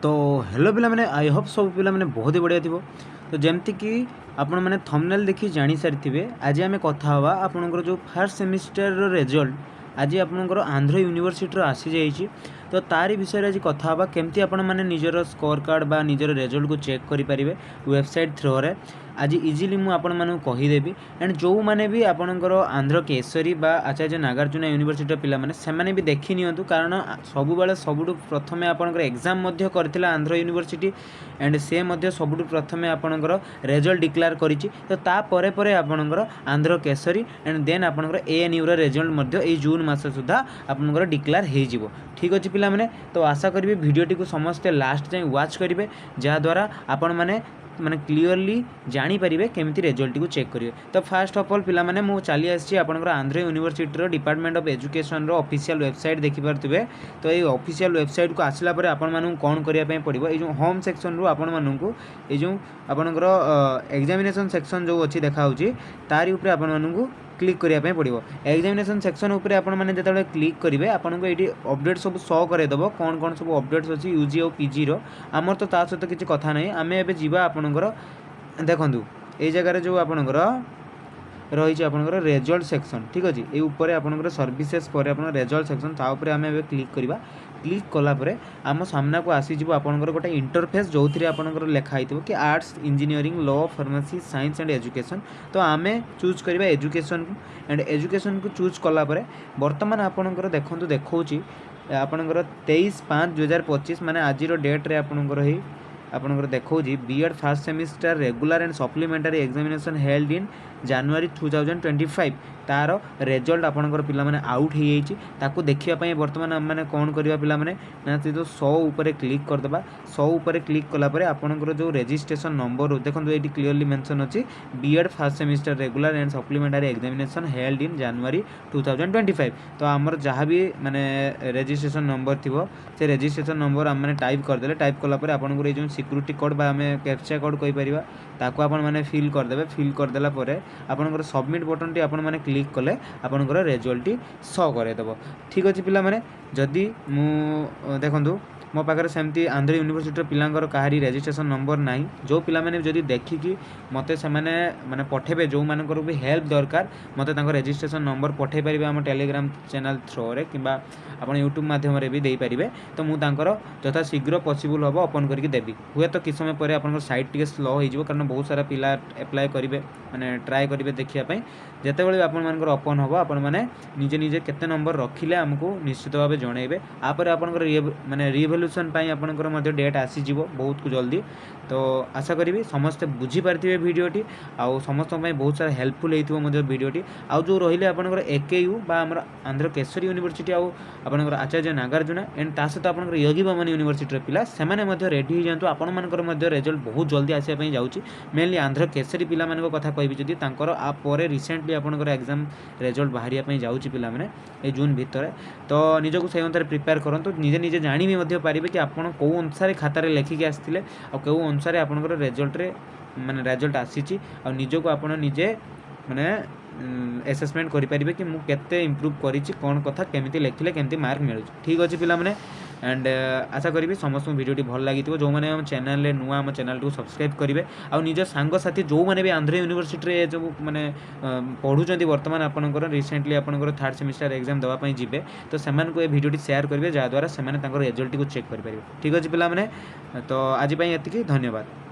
तो हेलो पिला माने आई होप सब पिला माने बहुत ही बढ़िया थी। तो जमती कि आपण मैंने थंबनेल देखी जानी सारी आज आम कथा हवा आपणकर जो फर्स्ट सेमिस्टर रिजल्ट आज आपणकर आंध्र यूनिवर्सिटी आसी जाइए। तो तारी विषय आज कथा हवा केमती आपण माने निजर स्कोर कार्ड बा निजर रिजल्ट को चेक करें वेबसाइट थ्रो रे आज इजिली मुझे आपण मानक कहीदेवी। एंड जो मैंने भी आपणकर आंध्र केसरी बा आचार्य नागार्जुन यूनिवर्सिटी पिला माने सेमाने भी देखी नियंतु कारण सबुबले सबुठु प्रथमे आपणकर एग्जाम करथिला आंध्र यूनिवर्सिटी एंड से मध्य सबुठु प्रथमे आपणकर रिजल्ट डिक्लेयर करिछि। तो ता परे परे आपणकर आंध्र केसरी एंड देन आपणकर एएनयू रो रिजल्ट मध्य ए जून मास सुधा आपणकर डिक्लेयर हे जिवो। ठीक अछि पिला माने तो आशा करिवे वीडियोटी को समस्ते लास्ट जाय वाच करिवे जहा द्वारा आपण माने माने क्लीयरली जानी परिबे केमिति रिजल्ट को चेक करिवे। तो फर्स्ट ऑफ ऑल पिला माने मु चली आछि आपनकर आंध्र यूनिवर्सिटी रो डिपार्टमेंट ऑफ एजुकेशन रो ऑफिशियल वेबसाइट देखि पारथिबे। तो ये ऑफिशियल वेबसाइट को आसला परे आपण मानु कोन करिया पय पड़िबो ए जो होम सेक्शन रो आपण मानु को ए जो आपनकर एग्जामिनेशन सेक्शन जो अछि देखा होछि तारी ऊपर आपण मानु को क्लिक करिया पड़ो। एग्जामिनेशन सेक्शन उपर आपण मैंने जो क्लिक करेंगे आपको ये अपडेट सब शो करदेव कौन कौन सब अपडेट्स अच्छी यूजी और पीजी आमर तो ता सहित किसी कथा नहीं आम ए जावा आपणकर देखूँ ये जगार जो आपणकर रही आपणकर रिजल्ट सेक्शन ठीक अच्छे ये ऊपर आपणकर सर्विसेस पर आप रिजल्ट सेक्शन ताऊपर आम ए क्लिक करवा। क्लिक कलापर आम सामना को आसीज आपणकर गोटे इंटरफेस जो थी आपणकर लिखाई कि arts engineering law pharmacy science and education. तो आम चूज करवा एजुकेशन को एंड एजुकेशन को चूज कलापर बर्तमान आपणकर देखो देखा आपणकर 23/5/2025 माने आज डेट रे आपणकर ही आपणकर देखा B Ed first semester regular and supplementary examination held in January 2025 तार रिजल्ट आपणकर पिला माने आउट हो जाइए। ताकू देखिए बर्तमान आम मैंने कौन करवा पिला माने ना जो 100 ऊपर क्लिक करदेबा। 100 ऊपर क्लिक कलापर आपणकर जो रजिस्ट्रेशन नंबर देखो ये क्लीयरली मेंशन अच्छी B Ed first semester regular and supplementary examination held in January 2025। तो आमर जहाँ भी माने रजिस्ट्रेशन नंबर थी से रजिस्ट्रेशन नंबर आम मैंने टाइप करदे टाइप कलापर आपको ये जो सिक्यूरीटी कोड बा आम कैप्चा कोड कहीपर ताकू आपण मैंने फिल करदे। फिल करदेला आपणकर सबमिट बटन टी आपण मैंने क्लिक कले आपणकर रिजल्ट टी शो करदेव। ठीक अच्छे पिला माने जदि मु देखंतु मो पाखे सेमती आंध्र यूनिवर्सिटी पिलांकर कहारी रजिस्ट्रेशन नंबर ना जो पिला माने जदि देखिकी मते से माने पठेबे जो मानकर भी हेल्प दरकार मते तांकर रजिस्ट्रेशन नंबर पठे पारिबे हम टेलीग्राम चैनल थ्रो रे किबा आपण यूट्यूब माध्यम रे भी दे पारिबे। तो मु तांकर यथा शीघ्र पॉसिबल हम ओपन करके देबी। हुए तो किस समय पर आपन साइट टिके स्लो हो जिवो कारण बहुत सारा पिला अप्लाई करिवे माने ट्राई करिवे देखिया पई जेते बेले आपन मानकर ओपन हबो आपन माने निजे निजे केते नंबर रखिले हमको निश्चित भाव जणैबे। आपर आपनकर माने रिवोल्यूशन पाई आपनकर मध्य डेट आसी जिवो बहुत जल्दी। तो आशा करी समस्ते बुझी पार्थिबे वीडियोटी आउ समस्त बहुत सारा हेल्पफुल होइथिबो मध्य वीडियोटी। आउ जो रहिले आपनकर एकेयू बा हमर आंध्र केसरी यूनिवर्सिटी आउ आपनकर आचार्य नागार्जुन एंड ता सहित आपनकर योगी बमन यूनिवर्सिटी रे पिला सेमाने मध्य रेडी हो जांतु आपण मानकर मध्य रिजल्ट बहुत जल्दी आसी पई जाउची। मेनली आंध्र केसरी पिला मानक कथा कहबी जदी तांकर आ परे रिसेंटली आपनकर एग्जाम रिजल्ट बाहरिया पई जाउची पिला माने ए जून भीतर। तो निजको से अनुसार प्रिपेयर करंतु निजे निजे जानि भी मध्य पारिबे कि आपण को अनुसार खाता रे लेखिक आस्थिले आ को अनुसार आपनकर रिजल्ट रे माने रिजल्ट आसीची आ निजको आपण निजे माने एसेसमेंट करें कि मुझे केते इम्प्रूव करी कौन कथा केमिति लेखिले केमिति मार्क मिलूँ। ठीक अच्छे पिला माने एंड आशा करी समस्त वीडियोटी भल लगी जो मैंने आम चैनल नुआ आम चैनल को सब्सक्राइब करेंगे आउ निज सांग साथी जो मैंने भी आंध्र यूनिवर्सिटी जो मैंने पढ़ुं बर्तमान आपंकर रिसेंटली आपंकर थर्ड सेमिस्टर एग्जाम देवाई जी तो से वीडियोटी शेयर करेंगे जहाँद्वारा से रिजल्ट को चेक करेंगे। ठीक अच्छे पिला माने तो आज एतिकी धन्यवाद।